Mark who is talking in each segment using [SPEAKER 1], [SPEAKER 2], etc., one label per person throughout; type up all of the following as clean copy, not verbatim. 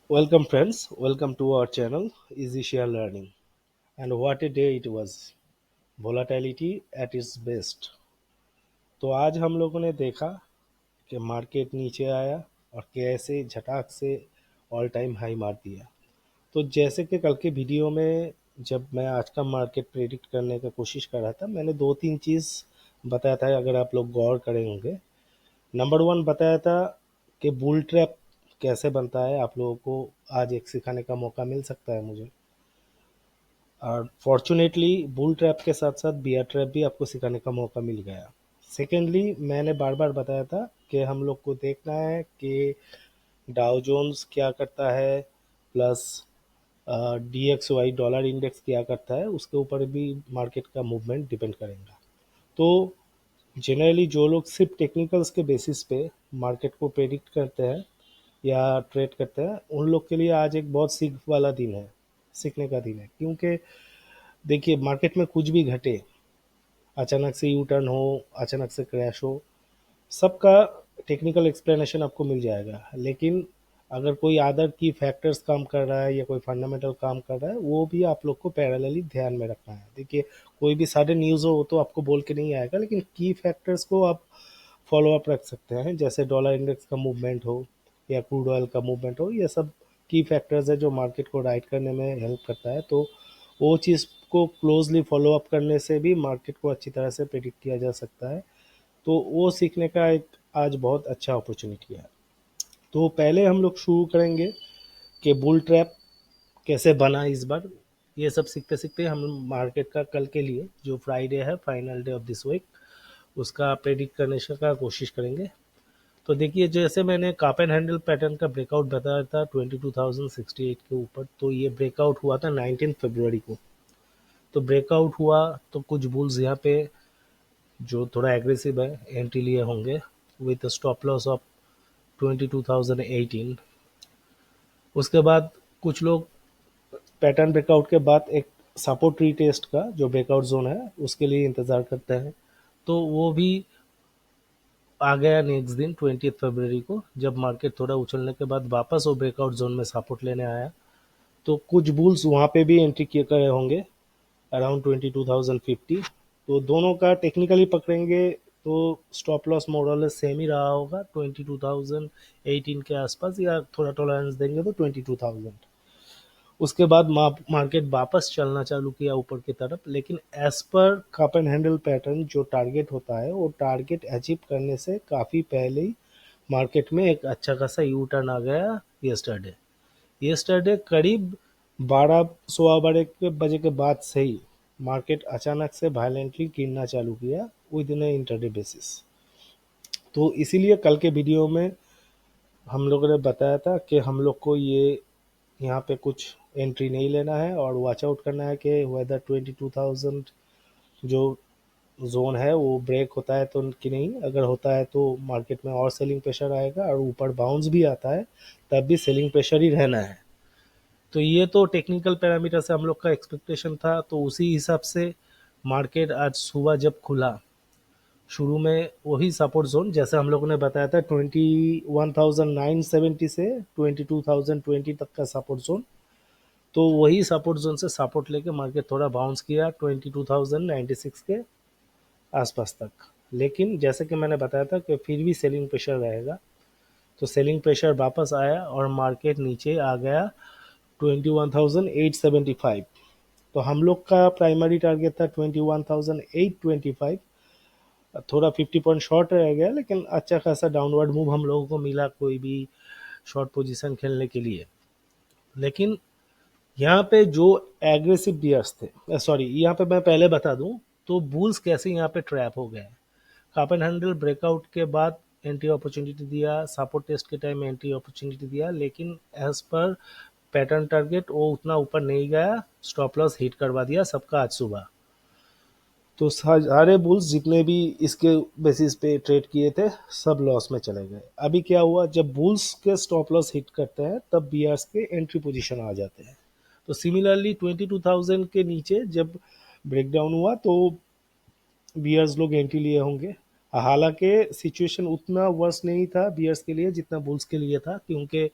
[SPEAKER 1] Welcome, friends. Welcome to our channel, Easy Share Learning. And what a day it was! Volatility at its best. तो आज हम लोगों ने देखा कि मार्केट नीचे आया और कैसे झटाक से ऑल टाइम हाई मार दिया। तो जैसे कि कल के वीडियो में जब मैं आज का मार्केट प्रेडिक्ट करने का कोशिश कर रहा था, मैंने दो तीन चीज़ बताया था। अगर आप लोग गौर करें होंगे, नंबर वन बताया था कि बुल ट्रैप कैसे बनता है। आप लोगों को आज एक सिखाने का मौका मिल सकता है मुझे। और फॉर्चुनेटली बुल ट्रैप के साथ साथ बियर ट्रैप भी आपको सिखाने का मौका मिल गया। सेकेंडली, मैंने बार बार बताया था कि हम लोग को देखना है कि डाउ जोन्स क्या करता है, प्लस DXY डॉलर इंडेक्स क्या करता है, उसके ऊपर भी मार्केट का मूवमेंट डिपेंड करेगा। तो जनरली जो लोग सिर्फ टेक्निकल्स के बेसिस पे मार्केट को प्रेडिक्ट करते हैं या ट्रेड करते हैं, उन लोग के लिए आज एक बहुत सीख वाला दिन है, सीखने का दिन है। क्योंकि देखिए, मार्केट में कुछ भी घटे, अचानक से यू टर्न हो, अचानक से क्रैश हो, सबका टेक्निकल एक्सप्लेनेशन आपको मिल जाएगा। लेकिन अगर कोई अदर की फैक्टर्स काम कर रहा है या कोई फंडामेंटल काम कर रहा है, वो भी आप लोग को पैरेलली ध्यान में रखना है। देखिए, कोई भी सडन न्यूज़ हो तो आपको बोल के नहीं आएगा, लेकिन की फैक्टर्स को आप फॉलो अप रख सकते हैं। जैसे डॉलर इंडेक्स का मूवमेंट हो या क्रूड ऑयल का मूवमेंट हो, ये सब की फैक्टर्स है जो मार्केट को राइट करने में हेल्प करता है। तो वो चीज़ को क्लोजली फॉलो अप करने से भी मार्केट को अच्छी तरह से प्रिडिक्ट किया जा सकता है। तो वो सीखने का एक आज बहुत अच्छा अपॉर्चुनिटी है। तो पहले हम लोग शुरू करेंगे कि बुल ट्रैप कैसे बना इस बार। ये सब सीखते सीखते हम मार्केट का कल के लिए, जो फ्राइडे है, final day of this week, उसका प्रेडिक्ट करने का कोशिश करेंगे। तो देखिए, जैसे मैंने काप एंड हैंडल पैटर्न का ब्रेकआउट बताया था 22,068 के ऊपर, तो ये ब्रेकआउट हुआ था 19 फरवरी को। तो ब्रेकआउट हुआ तो कुछ बुल्स यहाँ पे जो थोड़ा एग्रेसिव है एंट्री लिए होंगे विथ स्टॉप लॉस ऑफ 22,018। उसके बाद कुछ लोग पैटर्न ब्रेकआउट के बाद एक सपोर्ट रीटेस्ट का जो ब्रेकआउट जोन है उसके लिए इंतज़ार करते हैं। तो वो भी आ गया नेक्स्ट दिन 20 फरवरी को, जब मार्केट थोड़ा उछलने के बाद वापस वो ब्रेकआउट जोन में सपोर्ट लेने आया। तो कुछ बुल्स वहाँ पे भी एंट्री किए गए होंगे अराउंड 22,050। तो दोनों का टेक्निकली पकड़ेंगे तो स्टॉप लॉस मॉडल सेम ही रहा होगा 22,018 के आसपास, या थोड़ा टॉलरेंस देंगे तो 22,000। उसके बाद मार्केट वापस चलना चालू किया ऊपर की तरफ, लेकिन as per cup and handle pattern जो टारगेट होता है, वो टारगेट अचीव करने से काफ़ी पहले ही मार्केट में एक अच्छा खासा यू टर्न आ गया यस्टरडे। यस्टरडे करीब 12 सवा 12 के बजे के बाद से ही मार्केट अचानक से वायलेंटली गिरना चालू किया विद इन इंटरडे बेसिस। तो इसीलिए कल के वीडियो में हम लोगों ने बताया था कि हम लोग को ये यहाँ पे कुछ एंट्री नहीं लेना है और वॉच आउट करना है कि वेदर 22,000 जो जोन है वो ब्रेक होता है तो कि नहीं। अगर होता है तो मार्केट में और सेलिंग प्रेशर आएगा, और ऊपर बाउंस भी आता है तब भी सेलिंग प्रेशर ही रहना है। तो ये तो टेक्निकल पैरामीटर से हम लोग का एक्सपेक्टेशन था। तो उसी हिसाब से मार्केट आज सुबह जब खुला, शुरू में वही सपोर्ट जोन जैसे हम लोगों ने बताया था 21,970 से 22,020 तक का सपोर्ट जोन। तो वही सपोर्ट जोन से सपोर्ट लेके मार्केट थोड़ा बाउंस किया 22,096 के आसपास तक। लेकिन जैसे कि मैंने बताया था कि फिर भी सेलिंग प्रेशर रहेगा। तो सेलिंग प्रेशर वापस आया और मार्केट नीचे आ गया 21,875। तो हम लोग का प्राइमरी टारगेट था 21,825। थोड़ा 50 पॉइंट शॉर्ट रह गया, लेकिन अच्छा खासा डाउनवर्ड मूव हम लोगों को मिला कोई भी शॉर्ट पोजीशन खेलने के लिए। लेकिन यहाँ पे जो एग्रेसिव बियर्स थे, सॉरी, यहाँ पे मैं पहले बता दूं तो बुल्स कैसे यहाँ पे ट्रैप हो गए। कप एंड हैंडल ब्रेकआउट के बाद एंट्री अपॉर्चुनिटी दिया, सपोर्ट टेस्ट के टाइम एंट्री अपॉर्चुनिटी दिया, लेकिन एज पर पैटर्न टारगेट वो उतना ऊपर नहीं गया, स्टॉप लॉस हिट करवा दिया सबका आज सुबह। तो सारे बुल्स जितने भी इसके बेसिस पे ट्रेड किए थे सब लॉस में चले गए। अभी क्या हुआ, जब बुल्स के स्टॉप लॉस हिट करते हैं तब बियर्स के एंट्री पोजीशन आ जाते हैं। तो सिमिलरली 22,000 के नीचे जब ब्रेकडाउन हुआ तो बियर्स लोग एंट्री लिए होंगे। हालांकि सिचुएशन उतना वर्स नहीं था बियर्स के लिए जितना बुल्स के लिए था, क्योंकि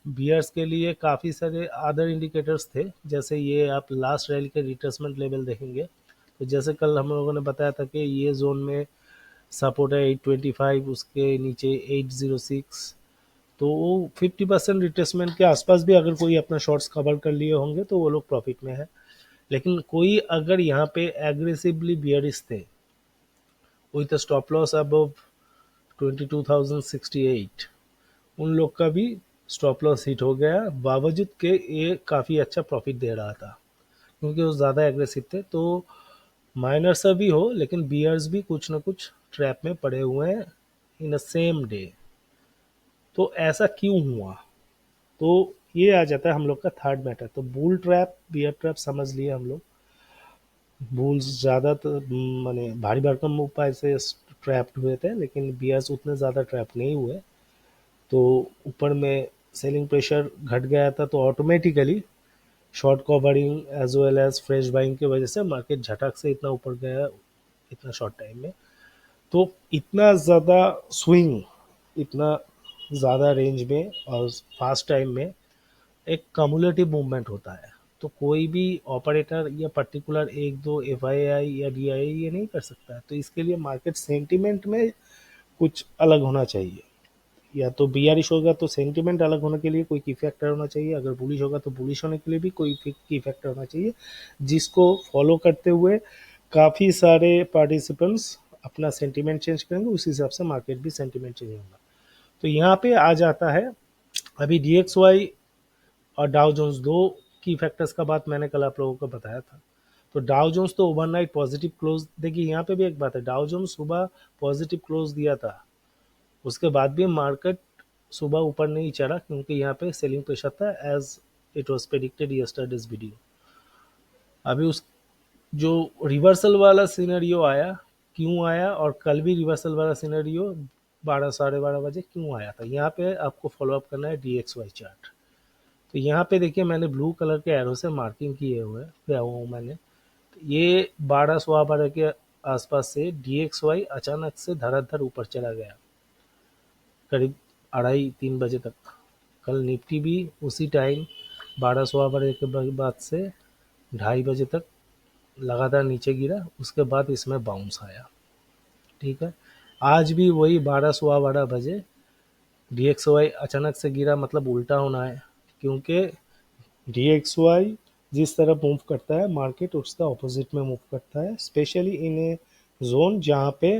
[SPEAKER 1] बियर्स के लिए काफ़ी सारे अदर इंडिकेटर्स थे, जैसे ये आप लास्ट रैली के रिट्रेसमेंट लेवल देखेंगे, तो जैसे कल हम लोगों ने बताया था कि ये जोन में सपोर्ट है 825, उसके नीचे 806, तो वो 50% रिट्रेसमेंट के आसपास भी अगर कोई अपना शॉर्ट्स कवर कर लिए होंगे तो वो लोग प्रॉफिट में है। लेकिन कोई अगर यहाँ पे एग्रेसिवली बियरिश थे विथ स्टॉप लॉस अबव 22,068, उन लोग का भी स्टॉप लॉस हिट हो गया, बावजूद के ये काफ़ी अच्छा प्रॉफिट दे रहा था क्योंकि वो ज़्यादा एग्रेसिव थे। तो माइनर्स भी हो लेकिन बियर्स भी कुछ ना कुछ ट्रैप में पड़े हुए हैं इन अ सेम डे। तो ऐसा क्यों हुआ? तो ये आ जाता है हम लोग का थर्ड मैटर। तो बुल ट्रैप बियर ट्रैप समझ लिए हम लोग। बुल्स ज़्यादा तो माने भारी भरकम उपाय से ट्रैप्ड हुए थे, लेकिन बियर्स उतने ज़्यादा ट्रैप नहीं हुए। तो ऊपर में सेलिंग प्रेशर घट गया था, तो automatically short covering as well as fresh buying की वजह से मार्केट झटक से इतना ऊपर गया इतना शॉर्ट टाइम में। तो इतना ज़्यादा स्विंग, इतना ज़्यादा रेंज में और फास्ट टाइम में एक कम्युलेटिव मूवमेंट होता है। तो कोई भी ऑपरेटर या पर्टिकुलर एक दो एफआईआई या डीआईआई ये नहीं कर सकता है। तो इसके लिए मार्केट सेंटिमेंट में कुछ अलग होना चाहिए। या तो बियरिश होगा तो सेंटिमेंट अलग होने के लिए कोई की फैक्टर होना चाहिए, अगर बुलिश होगा तो बुलिश होने के लिए भी कोई की फैक्टर होना चाहिए, जिसको फॉलो करते हुए काफ़ी सारे पार्टिसिपेंट्स अपना सेंटिमेंट चेंज करेंगे, उस हिसाब से मार्केट भी सेंटिमेंट चेंज होगा। तो यहाँ पे आ जाता है अभी DXY और डाउ जोन्स, दो की फैक्टर्स का बात मैंने कल आप लोगों को बताया था। तो डाउ जोन्स तो ओवरनाइट पॉजिटिव क्लोज, देखिए यहाँ पे भी एक बात है, डाउ जोन्स सुबह पॉजिटिव क्लोज दिया था, उसके बाद भी मार्केट सुबह ऊपर नहीं चढ़ा क्योंकि यहाँ पे सेलिंग प्रेशर था as it was predicted yesterday's video. अभी उस जो रिवर्सल वाला सिनेरियो आया, क्यों आया, और कल भी रिवर्सल वाला सिनेरियो 12 साढ़े 12 बजे क्यों आया था, यहाँ पे आपको फॉलोअप करना है DXY चार्ट। तो यहाँ पे देखिए मैंने ब्लू कलर के एरो से मार्किंग किए हुए किया हुआ हूँ मैंने। ये 12 सवा 12 के आसपास से DXY अचानक से धड़ाधड़ ऊपर चला गया करीब 2:30 3 बजे तक। कल निफ्टी भी उसी टाइम 12 सवा 12 के बाद से 2:30 बजे तक लगातार नीचे गिरा, उसके बाद इसमें बाउंस आया। ठीक है, आज भी वही 12 सवा 12 बजे DXY अचानक से गिरा, मतलब उल्टा होना है, क्योंकि DXY जिस तरह मूव करता है मार्केट उसका ऑपोजिट में मूव करता है, स्पेशली इन ए जोन जहाँ पे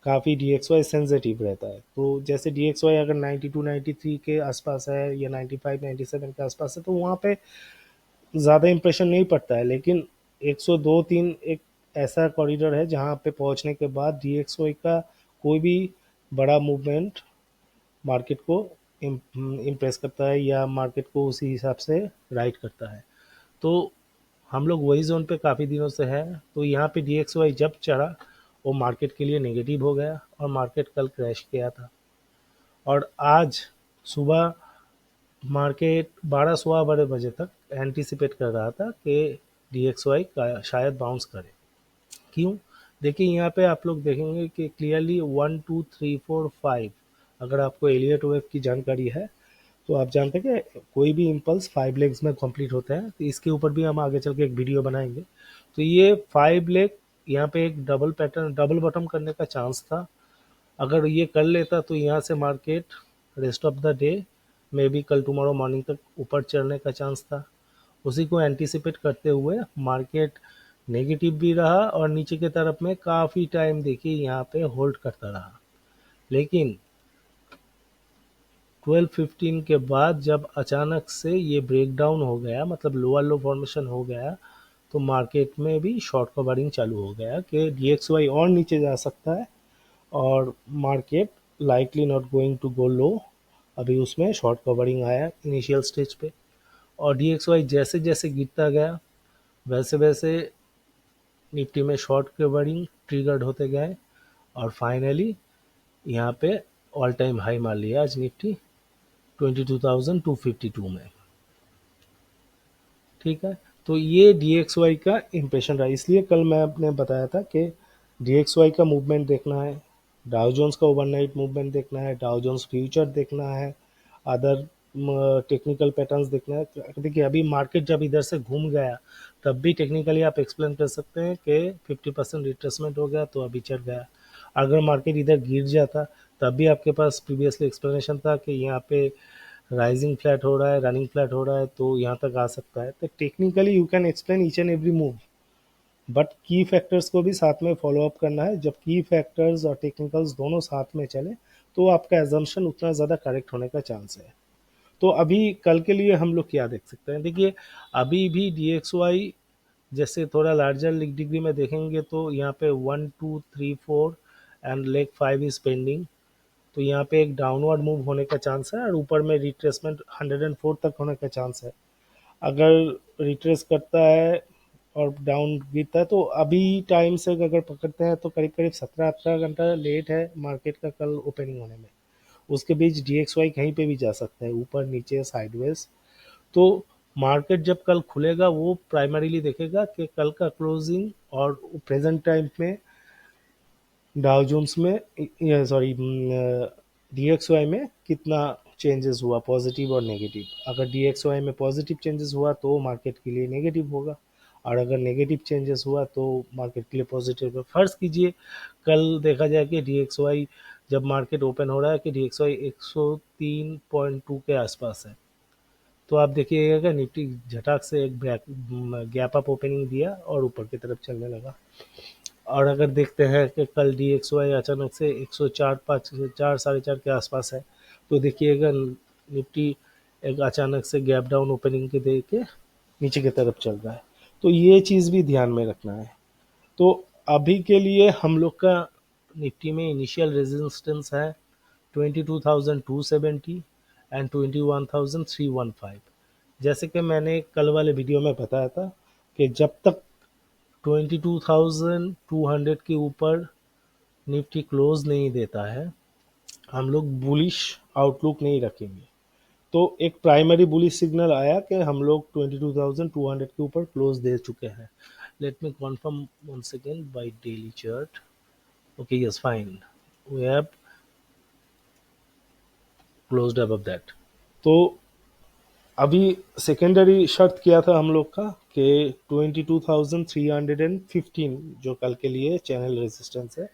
[SPEAKER 1] काफ़ी DXY सेंसिटिव रहता है। तो जैसे DXY अगर 92 93 के आसपास है या 95 97 के आसपास है तो वहाँ पे ज़्यादा इंप्रेशन नहीं पड़ता है, लेकिन 102 3 एक ऐसा कॉरिडोर है जहाँ पे पहुँचने के बाद DXY का कोई भी बड़ा मूवमेंट मार्केट को इम्प्रेस करता है या मार्केट को उसी हिसाब से राइट करता है। तो हम लोग वही जोन पे काफ़ी दिनों से है। तो यहाँ पे DXY जब चढ़ा वो मार्केट के लिए नेगेटिव हो गया और मार्केट कल क्रैश किया था। और आज सुबह मार्केट 12 सवा 12 बजे तक एंटिसिपेट कर रहा था कि DXY का शायद बाउंस करे। क्यों? देखिए यहाँ पे आप लोग देखेंगे कि क्लियरली 1 2 3 4 5, अगर आपको एलियट वेव की जानकारी है तो आप जानते हैं कि कोई भी इम्पल्स 5 लेग्स में कंप्लीट होता है। तो इसके ऊपर भी हम आगे चल के एक वीडियो बनाएंगे। तो ये 5 लेग यहाँ पे एक डबल पैटर्न, डबल बॉटम करने का चांस था। अगर ये कर लेता तो यहाँ से market rest of the day में भी कल टुमारो मॉर्निंग तक ऊपर चढ़ने का चांस था। उसी को एंटिसिपेट करते हुए मार्केट नेगेटिव भी रहा और नीचे की तरफ में काफ़ी टाइम देखिए यहाँ पे होल्ड करता रहा। लेकिन 12:15 के बाद जब अचानक से ये ब्रेक डाउन हो गया, मतलब लोअर लो फॉर्मेशन हो गया, तो मार्केट में भी शॉर्ट कवरिंग चालू हो गया कि DXY और नीचे जा सकता है और market likely not going to go low. अभी उसमें शॉर्ट कवरिंग आया इनिशियल स्टेज पे, और DXY जैसे जैसे गिरता गया वैसे वैसे निफ्टी में शॉर्ट कवरिंग ट्रिगर्ड होते गए और फाइनली यहाँ पे ऑल टाइम हाई मार लिया आज निफ्टी 22,252 में। ठीक है, तो ये DXY का इम्प्रेशन रहा, इसलिए कल मैं आपने बताया था कि DXY का मूवमेंट देखना है, डाउ जोन्स का ओवरनाइट मूवमेंट देखना है, डाउ जोन्स फ्यूचर देखना है, अदर टेक्निकल पैटर्न्स देखना है। देखिए अभी मार्केट जब इधर से घूम गया तब भी टेक्निकली आप एक्सप्लेन कर सकते हैं कि 50% रिट्रेसमेंट हो गया तो अभी चढ़ गया। अगर मार्केट इधर गिर जाता तब भी आपके पास प्रीवियसली एक्सप्लेनेशन था कि यहाँ पे राइजिंग फ्लैट हो रहा है, रनिंग फ्लैट हो रहा है, तो यहाँ तक आ सकता है। तो technically you can explain each and every move, but की फैक्टर्स को भी साथ में फॉलो अप करना है। जब की फैक्टर्स और टेक्निकल्स दोनों साथ में चले तो आपका एजम्पशन उतना ज़्यादा करेक्ट होने का चांस है। तो अभी कल के लिए हम लोग क्या देख सकते हैं, देखिए अभी भी DXY जैसे थोड़ा लार्जर डिग्री में देखेंगे तो यहाँ पे 1 2 3 4 एंड लेग 5 इज पेंडिंग। तो यहाँ पे एक डाउनवर्ड मूव होने का चांस है और ऊपर में रिट्रेसमेंट 104 तक होने का चांस है। अगर रिट्रेस करता है और डाउन गिरता है तो अभी टाइम से अगर पकड़ते हैं तो करीब करीब 17 18 घंटा लेट है मार्केट का कल ओपनिंग होने में। उसके बीच DXY कहीं पे भी जा सकता है, ऊपर नीचे साइडवेज। तो मार्केट जब कल खुलेगा वो प्राइमरीली देखेगा कि कल का क्लोजिंग और प्रेजेंट टाइम में डाउ जोन्स में, सॉरी, DXY में कितना चेंजेस हुआ, पॉजिटिव और नेगेटिव। अगर DXY में पॉजिटिव चेंजेस हुआ तो मार्केट के लिए नेगेटिव होगा, और अगर नेगेटिव चेंजेस हुआ तो मार्केट के लिए पॉजिटिव होगा। फर्ज कीजिए कल देखा जाए कि DXY जब मार्केट ओपन हो रहा है कि DXY 103.2 के आसपास है, तो आप देखिएगा कि निफ्टी झटाक से एक गैप अप ओपनिंग दिया और ऊपर की तरफ चलने लगा। और अगर देखते हैं कि कल DXY अचानक से 104 5 4 4.5 के आसपास है, तो देखिएगा निफ्टी एक अचानक से गैप डाउन ओपनिंग के दे के नीचे की तरफ चल रहा है। तो ये चीज़ भी ध्यान में रखना है। तो अभी के लिए हम लोग का निफ्टी में इनिशियल रेजिस्टेंस है 22,270 एंड 21,315। जैसे कि मैंने कल वाले वीडियो में बताया था कि जब तक 22,200 के ऊपर निफ्टी क्लोज नहीं देता है हम लोग बुलिश आउटलुक नहीं रखेंगे। तो एक प्राइमरी बुलिश सिग्नल आया कि हम लोग 22,200 के ऊपर क्लोज दे चुके हैं। Let me confirm once again by daily chart. Okay, yes, fine, we have closed above that। तो अभी सेकेंडरी शर्त किया था हम लोग का कि 22,315 जो कल के लिए चैनल रेजिस्टेंस है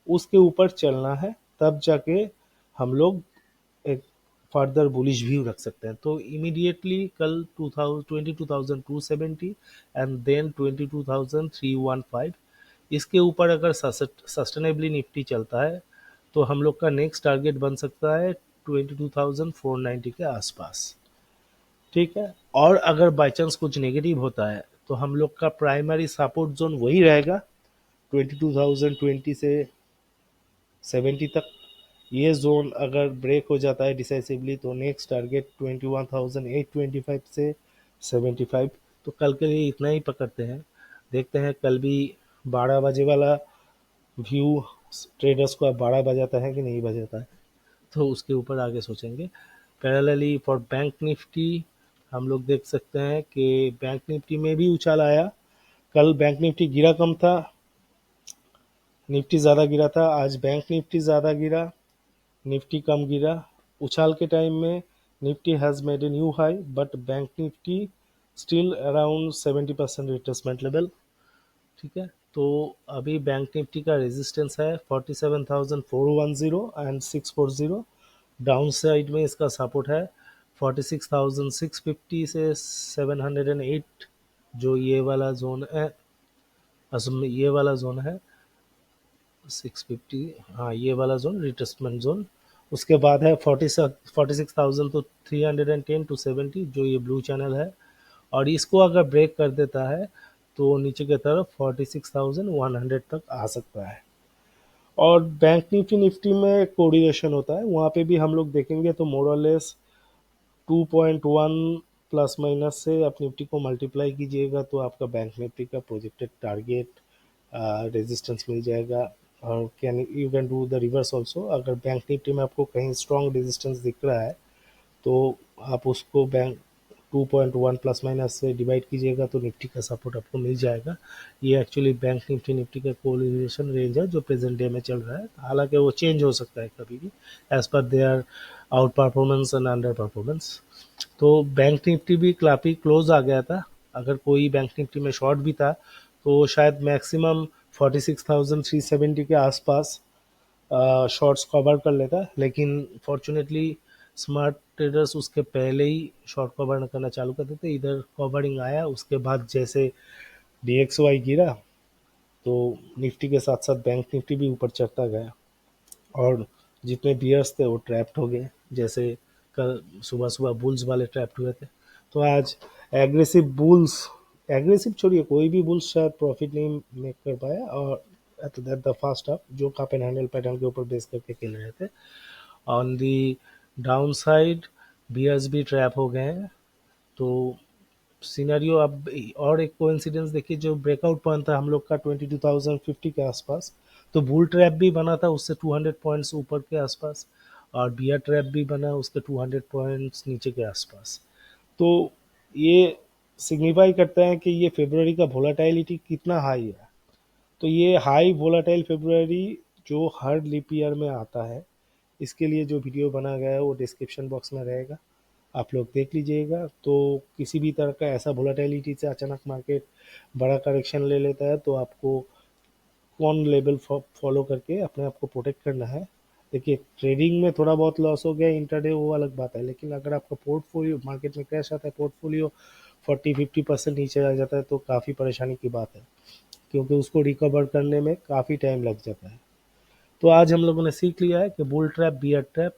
[SPEAKER 1] उसके ऊपर चलना है, तब जाके हम लोग एक फर्दर बुलिश व्यू रख सकते हैं। तो इमीडिएटली कल 22,270 एंड देन 22,315, इसके ऊपर अगर सस्टेनेबली निफ्टी चलता है तो हम लोग का नेक्स्ट टारगेट बन सकता है 22,490 के आसपास। ठीक है, और अगर बाई चांस कुछ नेगेटिव होता है तो हम लोग का प्राइमरी सपोर्ट जोन वही रहेगा 22,020 से 70 तक। ये जोन अगर ब्रेक हो जाता है डिसाइसिवली तो नेक्स्ट टारगेट 21,825 से 75। तो कल के लिए इतना ही पकड़ते हैं, देखते हैं कल भी 12 बजे वाला व्यू ट्रेडर्स को अब 12 बजाता है कि नहीं बजाता है, तो उसके ऊपर आगे सोचेंगे। पैरेलली फॉर बैंक निफ्टी हम लोग देख सकते हैं कि बैंक निफ्टी में भी उछाल आया। कल बैंक निफ्टी गिरा कम था, निफ्टी ज़्यादा गिरा था। आज बैंक निफ्टी ज़्यादा गिरा, निफ्टी कम गिरा। उछाल के टाइम में Nifty has made a new high but bank Nifty still around 70% retracement level. ठीक है, तो अभी बैंक निफ्टी का रेजिस्टेंस है 47,410 एंड 640। डाउन साइड में इसका सपोर्ट है 46,650 से 708, जो ये वाला जोन है। असल में ये वाला जोन है 650, हाँ ये वाला जोन रिट्रेसमेंट जोन। उसके बाद है 46,000 तो 310 टू 70, जो ये ब्लू चैनल है। और इसको अगर ब्रेक कर देता है तो नीचे की तरफ 46,100 तक आ सकता है। और बैंक निफ्टी निफ्टी में कोरिलेशन होता है, वहाँ पे भी हम लोग देखेंगे तो मोर और लेस 2.1 प्लस माइनस से आप निफ्टी को मल्टीप्लाई कीजिएगा तो आपका बैंक निफ्टी का प्रोजेक्टेड टारगेट रेजिस्टेंस मिल जाएगा। और can you can do the reverse also. अगर बैंक निफ्टी में आपको कहीं स्ट्रॉन्ग रेजिस्टेंस दिख रहा है तो आप उसको बैंक 2.1 प्लस माइनस से डिवाइड कीजिएगा तो निफ्टी का सपोर्ट आपको मिल जाएगा। ये एक्चुअली बैंक निफ्टी का कोरिलेशन रेंज है जो प्रेजेंट डे में चल रहा है, हालांकि वो चेंज हो सकता है कभी भी as per their out performance and under performance. तो बैंक निफ्टी भी काफ़ी क्लोज आ गया था, अगर कोई बैंक निफ्टी में शॉर्ट भी था तो शायद मैक्सिमम 46,370 के आसपास शॉर्ट्स कवर कर लेता, लेकिन फॉर्चुनेटली स्मार्ट ट्रेडर्स उसके पहले ही शॉर्ट कवर करना चालू कर देते। इधर कवरिंग आया, उसके बाद जैसे DXY गिरा तो निफ्टी के साथ साथ बैंक निफ्टी भी ऊपर चढ़ता गया और जितने बियर्स थे वो ट्रैप्ड हो गए, जैसे कल सुबह सुबह बुल्स वाले ट्रैप्ड हुए थे। तो आज एग्रेसिव बुल्स, एग्रेसिव छोड़िए कोई भी बुल्स शायद प्रॉफिट नहीं मेक कर पाया, और एट द फर्स्ट हाफ जो कप एंड हैंडल पैटर्न के ऊपर बेस करके खेल रहे थे। On the down side bears भी ट्रैप हो गए हैं। तो सिनेरियो अब और एक कोइंसिडेंस देखिए, जो ब्रेकआउट पॉइंट था हम लोग का 22,050 के आसपास, तो बुल ट्रैप भी बना था उससे 200 पॉइंट्स ऊपर के आसपास, और बियर ट्रैप भी बना उसके 200 पॉइंट्स नीचे के आसपास। तो ये सिग्निफाई करता है कि ये फेब्रुअरी का वोलाटिलिटी कितना हाई है। तो ये हाई वोलाटाइल फेब्रुअरी जो हर लीप ईयर में आता है, इसके लिए जो वीडियो बना गया है वो डिस्क्रिप्शन बॉक्स में रहेगा, आप लोग देख लीजिएगा। तो किसी भी तरह का ऐसा वोलाटिलिटी से अचानक मार्केट बड़ा करेक्शन ले लेता है तो आपको कौन लेवल फॉलो करके अपने आप को प्रोटेक्ट करना है। देखिए ट्रेडिंग में थोड़ा बहुत लॉस हो गया इंटरडे वो अलग बात है, लेकिन अगर आपका पोर्टफोलियो मार्केट में क्रैश आता है, पोर्टफोलियो 40-50% नीचे आ जाता है तो काफ़ी परेशानी की बात है, क्योंकि उसको रिकवर करने में काफ़ी टाइम लग जाता है। तो आज हम लोगों ने सीख लिया है कि बुल ट्रैप बियर ट्रैप,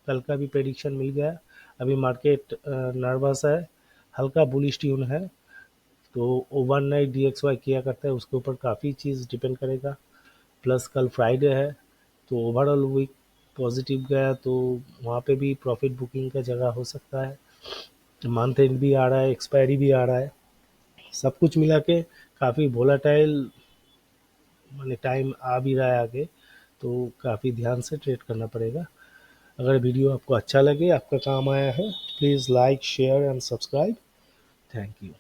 [SPEAKER 1] कल का भी प्रेडिक्शन मिल गया। अभी मार्केट नर्वस है, हल्का बुलिश ट्यून है, तो ओवरनाइट DXY किया करता है उसके ऊपर काफ़ी चीज़ डिपेंड करेगा। प्लस कल फ्राइडे है तो ओवरऑल वीक पॉजिटिव गया तो वहाँ पे भी प्रॉफिट बुकिंग का जगह हो सकता है। मंथ एंड भी आ रहा है, एक्सपायरी भी आ रहा है, सब कुछ मिला के काफ़ी वोलाटाइल मैंने टाइम आ भी रहा है आगे, तो काफ़ी ध्यान से ट्रेड करना पड़ेगा। अगर वीडियो आपको अच्छा लगे, आपका काम आया है, please like share and subscribe. Thank you.